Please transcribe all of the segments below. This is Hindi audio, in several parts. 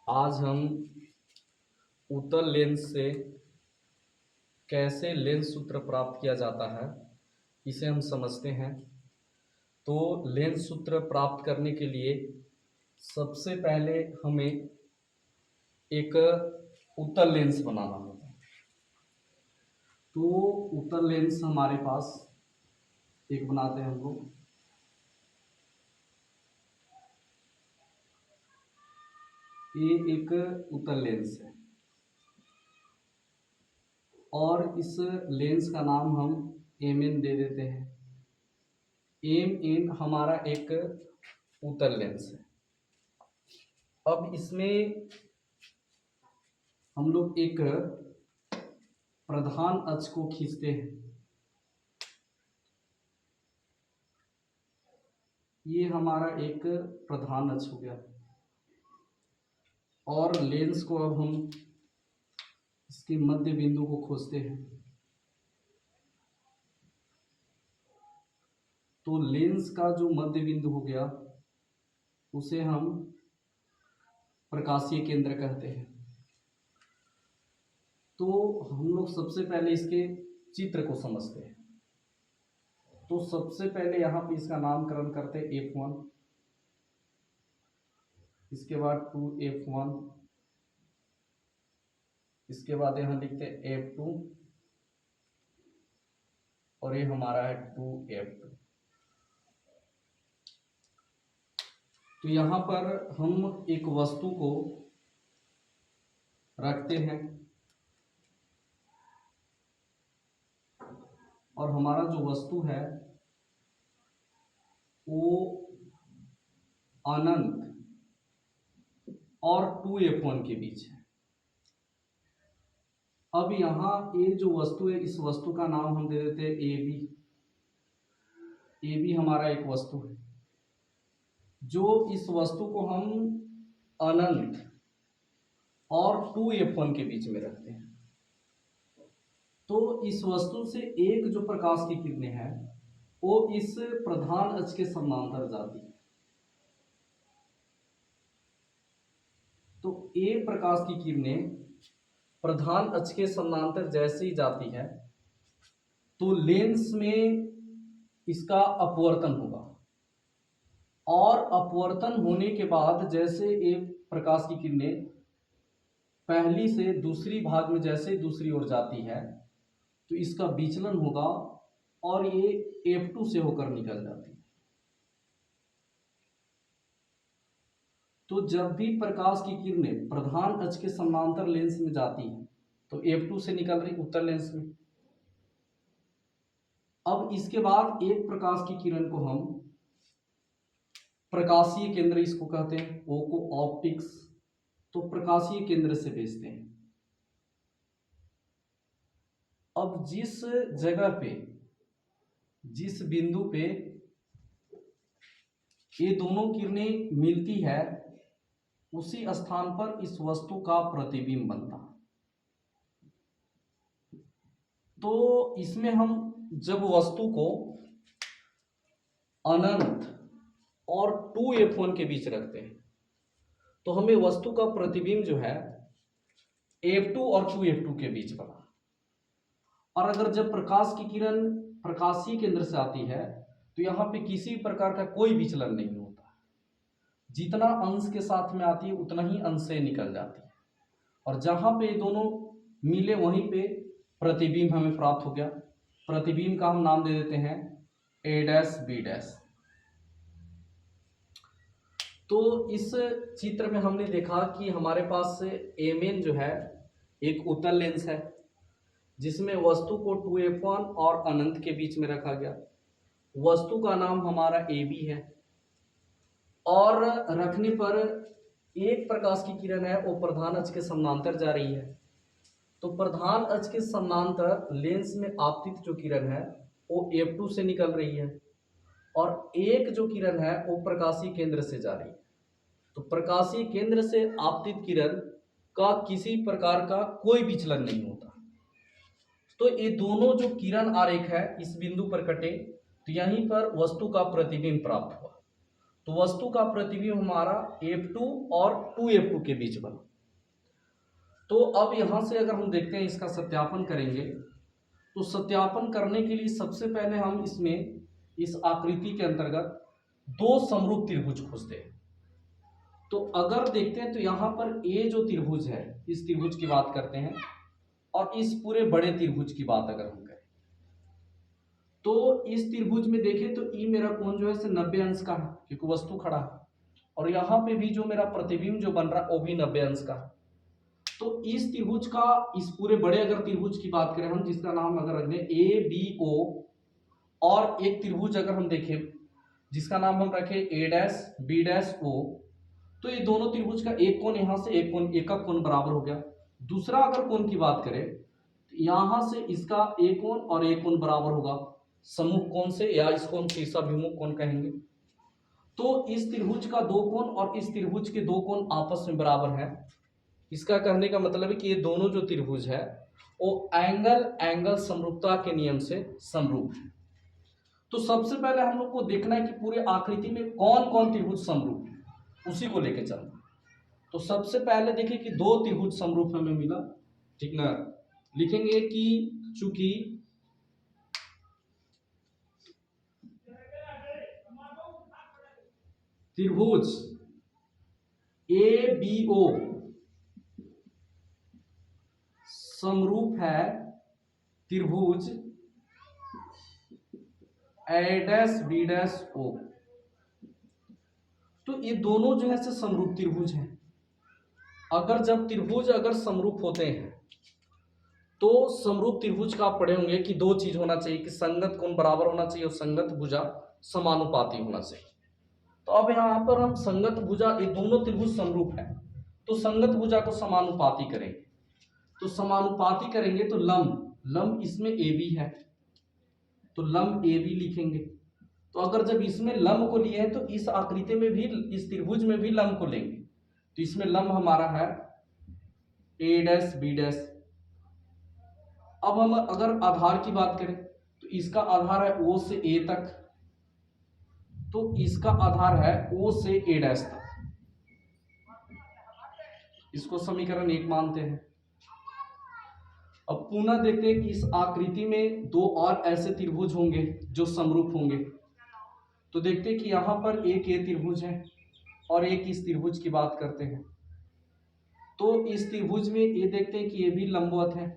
आज हम उत्तल लेंस से कैसे लेंस सूत्र प्राप्त किया जाता है इसे हम समझते हैं। तो लेंस सूत्र प्राप्त करने के लिए सबसे पहले हमें एक उत्तल लेंस बनाना होगा। तो उत्तल लेंस हमारे पास एक बनाते हैं हम लोग। ये एक उत्तल लेंस है और इस लेंस का नाम हम एम दे देते हैं। एम हमारा एक उत्तल लेंस है। अब इसमें हम लोग एक प्रधान अक्ष को खींचते हैं। ये हमारा एक प्रधान अक्ष हो गया और लेंस को अब हम इसके मध्य बिंदु को खोजते हैं। तो लेंस का जो मध्य बिंदु हो गया उसे हम प्रकाशीय केंद्र कहते हैं। तो हम लोग सबसे पहले इसके चित्र को समझते हैं। तो सबसे पहले यहाँ पे इसका नामकरण करते हैं F1, इसके बाद 2F1, इसके बाद यहाँ लिखते हैं F2 और ये हमारा है 2F2। तो यहाँ पर हम एक वस्तु को रखते हैं और हमारा जो वस्तु है वो अनंत और 2F1 के बीच है। अब यहाँ ये जो वस्तु है इस वस्तु का नाम हम दे देते हैं AB। AB हमारा एक वस्तु है जो इस वस्तु को हम अनंत और 2F1 के बीच में रखते हैं। तो इस वस्तु से एक जो प्रकाश की किरणें हैं वो इस प्रधान अक्ष के समांतर जाती है। तो ए प्रकाश की किरणें प्रधान अक्ष के समांतर जैसे ही जाती है तो लेंस में इसका अपवर्तन होगा और अपवर्तन होने के बाद जैसे एक प्रकाश की किरणें पहली से दूसरी भाग में जैसे दूसरी ओर जाती है तो इसका विचलन होगा और ये F2 से होकर निकल जाती है। तो जब भी प्रकाश की किरणें प्रधान अक्ष के समांतर लेंस में जाती हैं तो F2 से निकल रही उत्तल लेंस में। अब इसके बाद एक प्रकाश की किरण को हम प्रकाशीय केंद्र इसको कहते हैं, O को ऑप्टिक्स, तो प्रकाशीय केंद्र से भेजते हैं। अब जिस जगह पे जिस बिंदु पे ये दोनों किरणें मिलती है उसी स्थान पर इस वस्तु का प्रतिबिंब बनता है। तो इसमें हम जब वस्तु को अनंत और 2F1 के बीच रखते हैं तो हमें वस्तु का प्रतिबिंब जो है F2 और 2F2 के बीच बना। और अगर जब प्रकाश की किरण प्रकाशीय केंद्र से आती है तो यहाँ पे किसी प्रकार का कोई विचलन नहीं होता। जितना अंश के साथ में आती है उतना ही अंश से निकल जाती है और जहां पे दोनों मिले वहीं पे प्रतिबिंब हमें प्राप्त हो गया। प्रतिबिंब का हम नाम दे देते हैं A', B'। तो इस चित्र में हमने देखा कि हमारे पास Mn जो है एक उत्तल लेंस है जिसमें वस्तु को 2F1 और अनंत के बीच में रखा गया। वस्तु का नाम हमारा AB है और रखने पर एक प्रकाश की किरण है वो प्रधान अक्ष के समांतर जा रही है। तो प्रधान अक्ष के समांतर लेंस में आपतित जो किरण है वो F2 से निकल रही है और एक जो किरण है वो प्रकाशीय केंद्र से जा रही है। तो प्रकाशीय केंद्र से आपतित किरण का किसी प्रकार का कोई विचलन नहीं होता। तो ये दोनों जो किरण आरेख है इस बिंदु पर कटे तो यहीं पर वस्तु का प्रतिबिंब प्राप्त हुआ। तो वस्तु का प्रतिबिंब हमारा F2 और 2F2 के बीच बना। तो अब यहां से अगर हम देखते हैं इसका सत्यापन करेंगे, तो सत्यापन करने के लिए सबसे पहले हम इसमें इस आकृति के अंतर्गत दो समरूप त्रिभुज खोजते हैं। तो अगर देखते हैं तो यहाँ पर ए जो त्रिभुज है, इस त्रिभुज की बात करते हैं, और इस पूरे बड़े त्रिभुज की बात अगर हम करें, तो इस त्रिभुज में देखें तो ई मेरा कोण जो है 90 अंश का है, क्योंकि वस्तु खड़ा है, और यहाँ पे भी जो मेरा प्रतिबिंब जो बन रहा है वो भी 90 अंश का है। तो इस त्रिभुज का, इस पूरे बड़े अगर त्रिभुज की बात करें हम, जिसका नाम अगर रख दें ए बी ओ, और एक त्रिभुज अगर हम देखें जिसका नाम हम रखें ए डैश बी डैश ओ, तो ये दोनों त्रिभुज का एक कोण यहां से एक कोण, एक का कोण बराबर हो गया। दूसरा अगर कोण की बात करें तो यहां से इसका एक कोण और एक कोण बराबर होगा सम्मुख कोण से, या इस कोण से अभिमुख कोण कहेंगे। तो इस त्रिभुज का दो कोण और इस त्रिभुज के दो कोण आपस में बराबर है। इसका कहने का मतलब है कि ये दोनों जो त्रिभुज है वो एंगल समरूपता के नियम से समरूप है। तो सबसे पहले हम लोग को देखना है कि पूरे आकृति में कौन कौन त्रिभुज समरूप है, उसी को लेकर चलना। तो सबसे पहले देखिए कि दो त्रिभुज समरूप हमें मिला, ठीक ना। लिखेंगे कि चूंकि त्रिभुज ए बी ओ समरूप है त्रिभुज ए डैश बी डैश ओ, तो ये दोनों जो है से समरूप त्रिभुज हैं। अगर जब त्रिभुज अगर समरूप होते हैं तो समरूप त्रिभुज का आप पढ़े होंगे कि दो चीज होना चाहिए, कि संगत कोण बराबर होना चाहिए और संगत भुजा समानुपाती होना चाहिए। तो अब यहाँ पर हम संगत भुजा, ये दोनों त्रिभुज समरूप है तो संगत भुजा को समानुपाती करेंगे। तो समानुपाती करेंगे तो लंब इसमें ए बी है, तो लंब ए बी लिखेंगे। तो अगर जब इसमें लंब को लिए हैं तो इस आकृति में भी, इस त्रिभुज में भी लंब को लेंगे। तो इसमें लंब हमारा है ए डैश बी डैश। अब हम अगर आधार की बात करें तो इसका आधार है ओ से ए तक, तो इसका आधार है ओ से ए डैश तक। इसको समीकरण 1 मानते हैं। अब पुनः देखते हैं कि इस आकृति में दो और ऐसे त्रिभुज होंगे जो समरूप होंगे। तो देखते हैं कि यहां पर एक ये त्रिभुज है और एक इस त्रिभुज की बात करते हैं। तो इस त्रिभुज में ये देखते हैं कि ये भी लंबवत है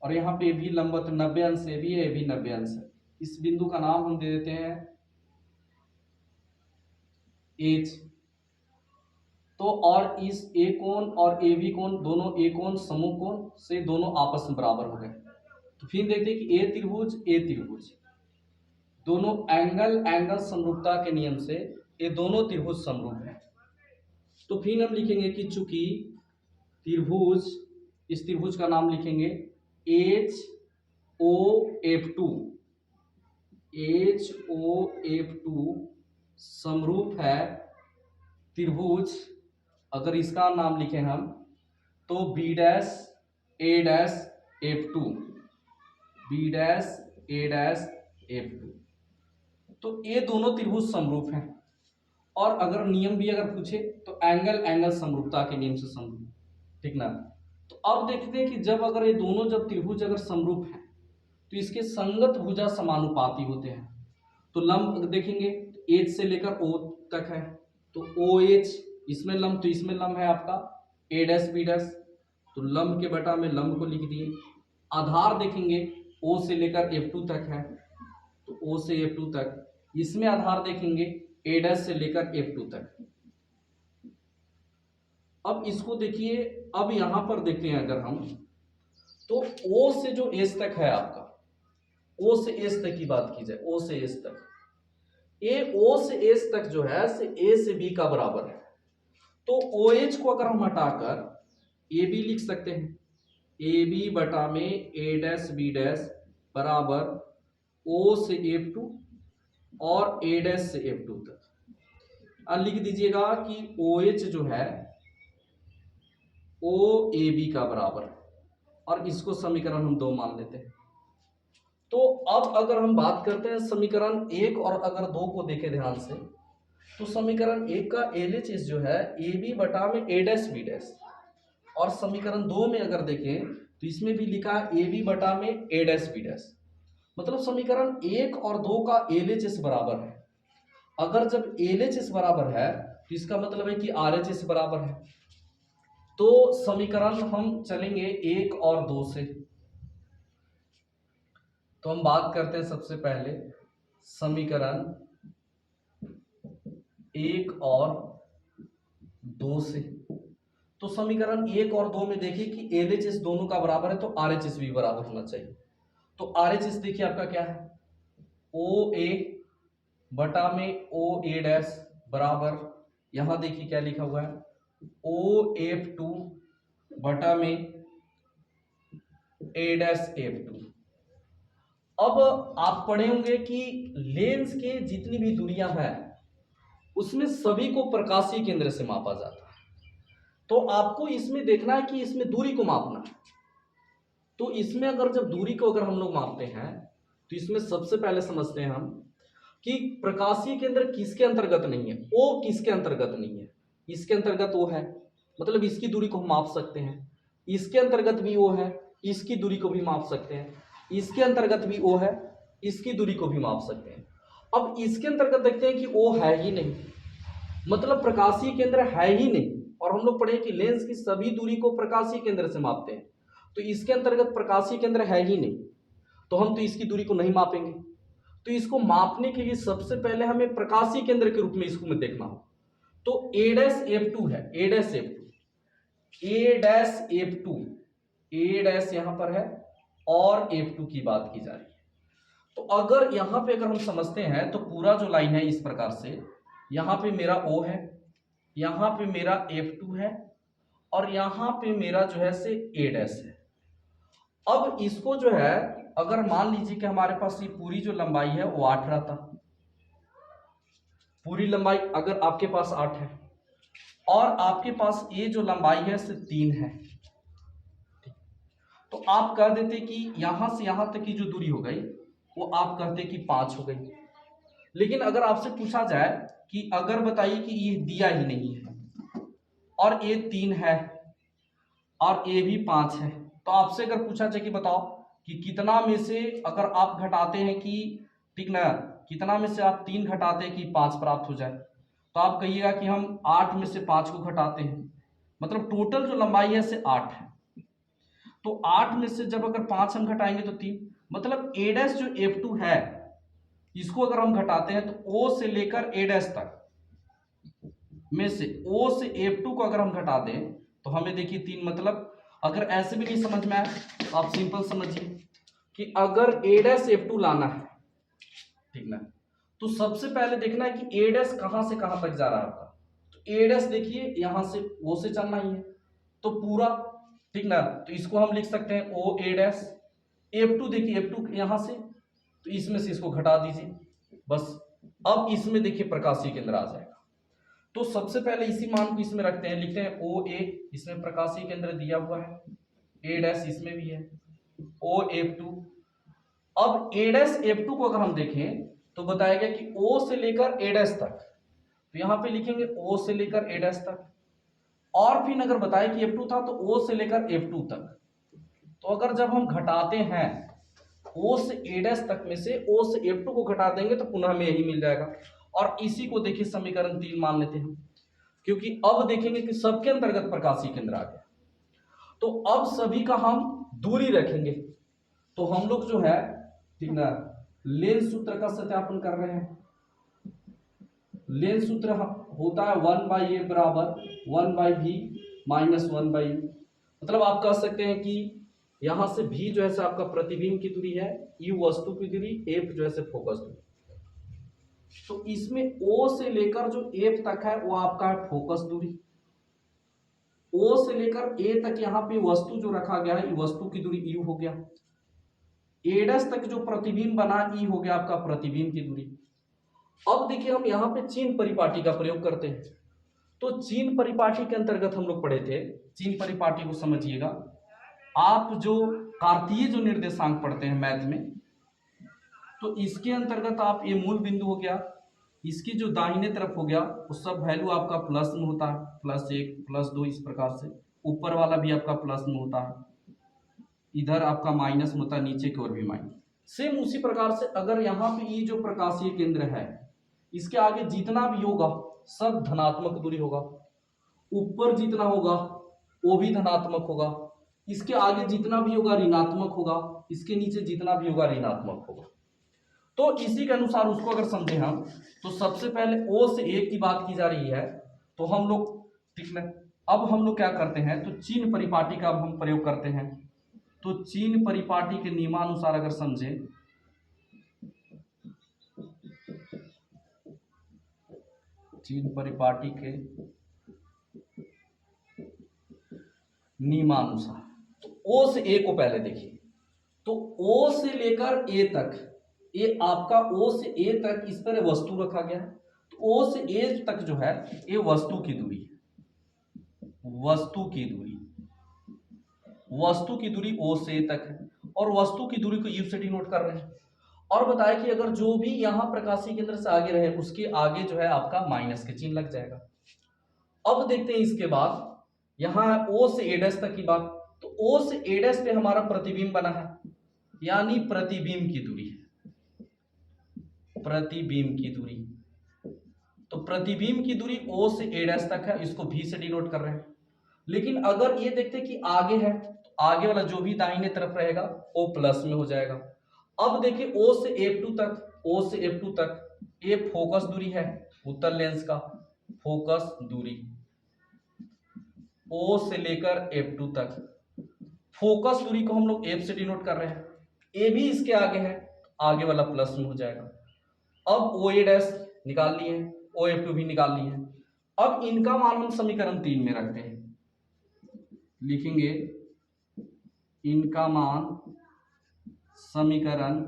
और यहाँ पे भी लंबवत 90 अंश से भी है, ये भी 90 अंश है। इस बिंदु का नाम हम दे देते हैं एच। तो और इस ए कोण और ए बी कोण, दोनों ए कोण समूह कोण से दोनों आपस में बराबर हो गए। तो फिर देखते हैं कि ए त्रिभुज दोनों एंगल समरूपता के नियम से ये दोनों त्रिभुज समरूप है। तो फिर हम लिखेंगे कि चूंकि त्रिभुज, इस त्रिभुज का नाम लिखेंगे एच ओ एफ टू समरूप है त्रिभुज, अगर इसका नाम लिखें हम तो B dash A dash F two, B dash A dash F two. तो ये दोनों त्रिभुज समरूप हैं। और अगर नियम भी अगर पूछे तो एंगल समरूपता के नियम से समरूप, ठीक ना। तो अब देखते हैं कि जब अगर ये दोनों जब त्रिभुज अगर समरूप हैं तो इसके संगत भुजा समानुपाती होते हैं। तो लंब देखेंगे एच से लेकर ओ तक है, तो ओ एच इसमें लंब, तो इसमें लंब है आपका ए डैश बी डैश, तो लंब के बटा में लंब को लिख दिए। आधार देखेंगे ओ से लेकर F2 तक है, तो ओ से F2 तक, इसमें आधार देखेंगे ए डैश से लेकर F2 तक। अब इसको देखिए, अब यहां पर देखते हैं अगर हम, तो ओ से जो एस तक है आपका, ओ से एस तक की बात की जाए, ओ से एस तक, ए ओ से एस तक जो है से ए से बी का बराबर है। तो ओ एच को अगर हम हटाकर ए बी लिख सकते हैं, ए बी बटा में ए डैश बी डैश बराबर ओ से F2 और ए डैश से F2 तक। अब लिख दीजिएगा कि ओ एच जो है ओ ए बी का बराबर है, और इसको समीकरण हम 2 मान लेते हैं। तो अब अगर हम बात करते हैं समीकरण 1 और अगर 2 को देखें ध्यान से, तो समीकरण 1 का LHS जो है ए बी बटा में ए डैश बी डैश, और समीकरण 2 में अगर देखें तो इसमें भी लिखा है ए बी बटा में ए डैश बी डैश। मतलब समीकरण 1 और 2 का LHS बराबर है। अगर जब LHS बराबर है तो इसका मतलब है कि RHS बराबर है। तो समीकरण हम चलेंगे 1 और 2 से। तो हम बात करते हैं सबसे पहले समीकरण 1 और 2 से। तो समीकरण 1 और 2 में देखिए कि LHS दोनों का बराबर है तो RHS भी बराबर होना चाहिए। तो RHS देखिए आपका क्या है, OA बटा में OA डैश बराबर, यहां देखिए क्या लिखा हुआ है, OF2 बटा में A डैश F2। अब आप पढ़े होंगे कि लेंस के जितनी भी दूरियां हैं उसमें सभी को प्रकाशीय केंद्र से मापा जाता है। तो आपको इसमें देखना है कि इसमें दूरी को मापना है। तो इसमें अगर जब दूरी को अगर हम लोग मापते हैं तो इसमें सबसे पहले समझते हैं हम कि प्रकाशीय केंद्र किसके अंतर्गत नहीं है, ओ किसके अंतर्गत नहीं है। इसके अंतर्गत ओ है, मतलब इसकी दूरी को हम माप सकते हैं। इसके अंतर्गत भी ओ है, इसकी दूरी को भी माप सकते हैं। इसके अंतर्गत भी ओ है, इसकी दूरी को भी माप सकते हैं। अब इसके अंतर्गत देखते हैं कि ओ है ही नहीं, मतलब प्रकाशीय केंद्र है ही नहीं। और हम लोग पढ़े कि लेंस की सभी दूरी को प्रकाशीय केंद्र से मापते हैं। तो इसके अंतर्गत प्रकाशीय केंद्र है ही नहीं, तो हम तो इसकी दूरी को नहीं मापेंगे। तो इसको मापने के लिए सबसे पहले हमें प्रकाशीय केंद्र के रूप में इसको में देखना हो। तो ए डैश F2 है, ए डैश F2, ए डैश F2, ए डैश यहां पर है और F2 की बात की जा रही है। तो अगर यहां पे अगर हम समझते हैं तो पूरा जो लाइन है इस प्रकार से, यहां पे मेरा O है, यहां पे मेरा F2 है और यहां पे मेरा जो है से A डैश है। अब इसको जो है अगर मान लीजिए कि हमारे पास ये पूरी जो लंबाई है वो 8 रहता, पूरी लंबाई अगर आपके पास 8 है और आपके पास ये जो लंबाई है से 3 है, तो आप कह देते कि यहां से यहां तक की जो दूरी हो गई वो आप कहते कि 5 हो गई। लेकिन अगर आपसे पूछा जाए कि अगर बताइए कि ये दिया ही नहीं है और ये 3 है और ये भी 5 है, तो आपसे अगर पूछा जाए कि बताओ कि कितना में से अगर आप घटाते हैं कि, ठीक ना, कितना में से आप 3 घटाते हैं कि 5 प्राप्त हो जाए, तो आप कहिएगा कि हम 8 में से 5 को घटाते हैं, मतलब टोटल जो लंबाई है से 8 है। तो 8 में से जब अगर 5 हम घटाएंगे तो 3, मतलब ए डैश जो F2 है इसको अगर हम घटाते हैं तो O से लेकर A डैश तक में से O से F2 को अगर हम घटा दें तो हमें देखिए 3, मतलब अगर ऐसे भी नहीं समझ में आए तो आप सिंपल समझिए कि अगर A डैश F2 लाना है, ठीक ना, तो सबसे पहले देखना है कि A डैश कहां से कहां तक जा रहा है आपका। तो A डैश देखिए यहां से O से चलना ही है तो पूरा, ठीक ना, तो इसको हम लिख सकते हैं O A डैश। F2 देखिए F2 यहां से, तो इसमें से इसको घटा दीजिए बस। अब इसमें देखिए प्रकाशीय केंद्र आ जाएगा। तो सबसे पहले इसी मान को इसमें रखते हैं, लिखते हैं OA, इसमें प्रकाशीय केंद्र दिया हुआ है, A डैश इसमें भी है, OF2। अब A डैश F2 को अगर हम देखें तो बताएगा कि O से लेकर A डैश तक, तो यहां पे लिखेंगे O से लेकर A डैश तक। और फिर अगर बताए कि F2 था तो O से लेकर F2 तक। तो अगर जब हम घटाते हैं O से A डैश तक में से O से F2 को घटा देंगे तो पुनः हमें यही मिल जाएगा। और इसी को देखिए समीकरण 3 मान लेते हैं, क्योंकि अब देखेंगे कि सबके अंतर्गत प्रकाशीय केंद्र आ गया। तो अब सभी का हम दूरी रखेंगे। तो हम लोग जो है, ठीक ना, लेंस सूत्र का सत्यापन कर रहे हैं। लेंस सूत्र होता है 1/a बराबर 1/v माइनस 1/u। मतलब आप कह सकते हैं कि यहां से v जो है आपका प्रतिबिंब की दूरी है, u वस्तु की दूरी, f जो है फोकस दूरी। तो इसमें O से लेकर जो F तक है वो आपका है फोकस दूरी। O से लेकर A तक यहां पे वस्तु जो रखा गया है, वस्तु की दूरी U हो गया। A डैश तक जो प्रतिबिंब बना E हो गया आपका प्रतिबिंब की दूरी। अब देखिए हम यहां पे चिन्ह परिपाटी का प्रयोग करते हैं। तो चिन्ह परिपाटी के अंतर्गत हम लोग पढ़े थे, चिन्ह परिपाटी को समझिएगा आप, जो कार्तीय जो निर्देशांक पढ़ते हैं मैथ में, तो इसके अंतर्गत आप, ये मूल बिंदु हो गया, इसकी जो दाहिने तरफ हो गया वो सब वैल्यू आपका प्लस में होता है, +1 +2 इस प्रकार से। ऊपर वाला भी आपका प्लस में होता है, इधर आपका माइनस में होता है, नीचे की ओर भी माइनस। सेम उसी प्रकार से अगर यहाँ पे ये जो प्रकाशीय केंद्र है इसके आगे जितना भी होगा सब धनात्मक दूरी होगा, ऊपर जितना होगा वो भी धनात्मक होगा, इसके आगे जितना भी होगा ऋणात्मक होगा, इसके नीचे जितना भी होगा ऋणात्मक होगा। तो इसी के अनुसार उसको अगर समझे हम तो सबसे पहले ओ से ए की बात की जा रही है तो हम लोग ठीक है। अब हम लोग क्या करते हैं तो चिन्ह परिपाटी का अब हम प्रयोग करते हैं। तो चिन्ह परिपाटी के नियमानुसार अगर समझे चिन्ह परिपाटी के नियमानुसार तो ओ से ए को पहले देखिए। तो ओ से लेकर ए तक, ये आपका ओ से ए तक इस तरह वस्तु रखा गया है। तो ओ से ए तक जो है ये वस्तु की दूरी है, वस्तु की दूरी, वस्तु की दूरी ओ से ए तक है और वस्तु की दूरी को यू से डिनोट कर रहे हैं। और बताया कि अगर जो भी यहां प्रकाशीय केंद्र से आगे रहे उसके आगे जो है आपका माइनस के चिन्ह लग जाएगा। अब देखते हैं इसके बाद यहां ओ से ए डैश तक की बात। तो ओ से ए डैश पे हमारा प्रतिबिंब बना है, यानी प्रतिबिंब की दूरी है, प्रतिबिंब की दूरी। तो प्रतिबिंब की दूरी ओ से ए डैश तक है, इसको भी से डिनोट कर रहे हैं। लेकिन अगर ये देखते हैं कि आगे है तो आगे वाला जो भी दाहिने तरफ रहेगा वो प्लस में हो जाएगा। अब देखिए ओ से F2 तक, ओ से F2 तक ये फोकस दूरी है, उत्तल लेंस का फोकस दूरी ओ से लेकर F2 तक। फोकस दूरी को हम लोग F से डिनोट कर रहे हैं, ए भी इसके आगे है, आगे वाला प्लस में हो जाएगा। अब ओ ए डैश निकाल लिए हैं, ओ F2 भी निकाल लिए हैं। अब इनका मान हम समीकरण 3 में रखते हैं, लिखेंगे इनका मान समीकरण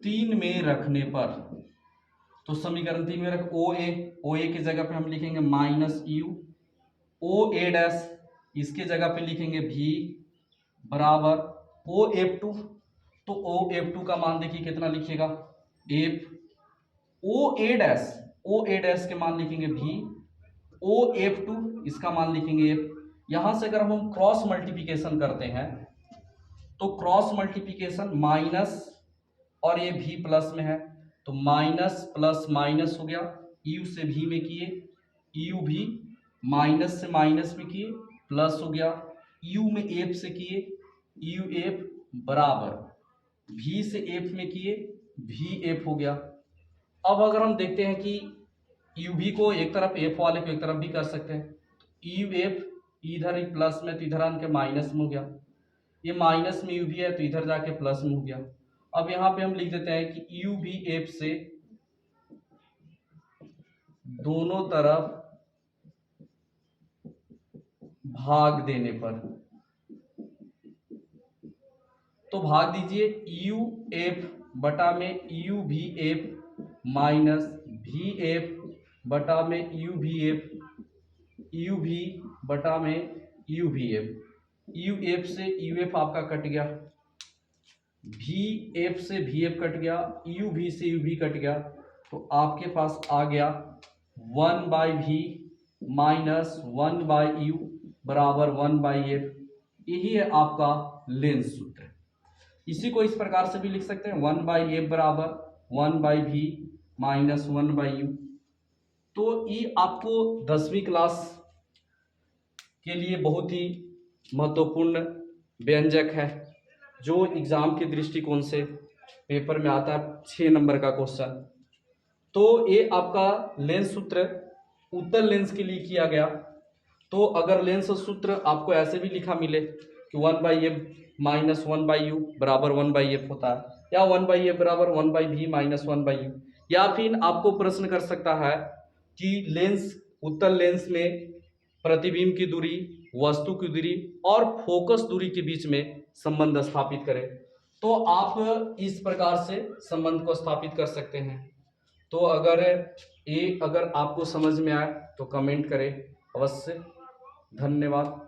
3 में रखने पर। तो समीकरण 3 में रख ओ ए की जगह पे हम लिखेंगे minus U, O A dash इसके जगह पे लिखेंगे भी बराबर ओ F2। तो ओ F2 का मान देखिए कितना लिखिएगा एफ, ओ ए डैश के मान लिखेंगे भी, ओ F2 इसका मान लिखेंगे एफ। यहां से अगर हम क्रॉस मल्टीप्लिकेशन करते हैं तो क्रॉस मल्टीप्लिकेशन माइनस और ये भी प्लस में है तो माइनस प्लस माइनस हो गया, यू से भी में किए, यू भी माइनस से माइनस में किए प्लस हो गया, यू में एफ से किए, यू एफ बराबर भी से एफ में किए, भी एफ हो गया। अब अगर हम देखते हैं कि यू भी को एक तरफ एफ वाले को एक तरफ भी कर सकते हैं, यू एफ इधर ही प्लस में तो इधर आन के माइनस में हो गया, ये माइनस में यू भी है तो इधर जाके प्लस में हो गया। अब यहाँ पे हम लिख देते हैं कि यू भी एफ से दोनों तरफ भाग देने पर, तो भाग दीजिए यू एफ बटा में यू भी एफ माइनस भी एफ बटा में यू भी एफ, यू भी बटा में यू भी एफ, यू एफ से यू एफ आपका कट गया, भी एफ से भी एफ कट गया, यू भी से यू भी कट गया, तो आपके पास आ गया 1/v माइनस 1/u बराबर 1/f। यही है आपका लेंस सूत्र। इसी को इस प्रकार से भी लिख सकते हैं 1/f बराबर 1/v माइनस 1/u। तो ये आपको 10वीं क्लास के लिए बहुत ही महत्वपूर्ण व्यंजक है जो एग्जाम के दृष्टिकोण से पेपर में आता है, 6 नंबर का क्वेश्चन। तो ये आपका लेंस सूत्र उत्तल लेंस के लिए किया गया। तो अगर लेंस सूत्र आपको ऐसे भी लिखा मिले कि 1/f माइनस 1/u बराबर 1/f होता है, या 1/f बराबर 1/v माइनस 1/u, या फिर आपको प्रश्न कर सकता है कि लेंस उत्तल लेंस में प्रतिबिंब की दूरी, वस्तु की दूरी और फोकस दूरी के बीच में संबंध स्थापित करें, तो आप इस प्रकार से संबंध को स्थापित कर सकते हैं। तो अगर आपको समझ में आए तो कमेंट करें अवश्य। धन्यवाद।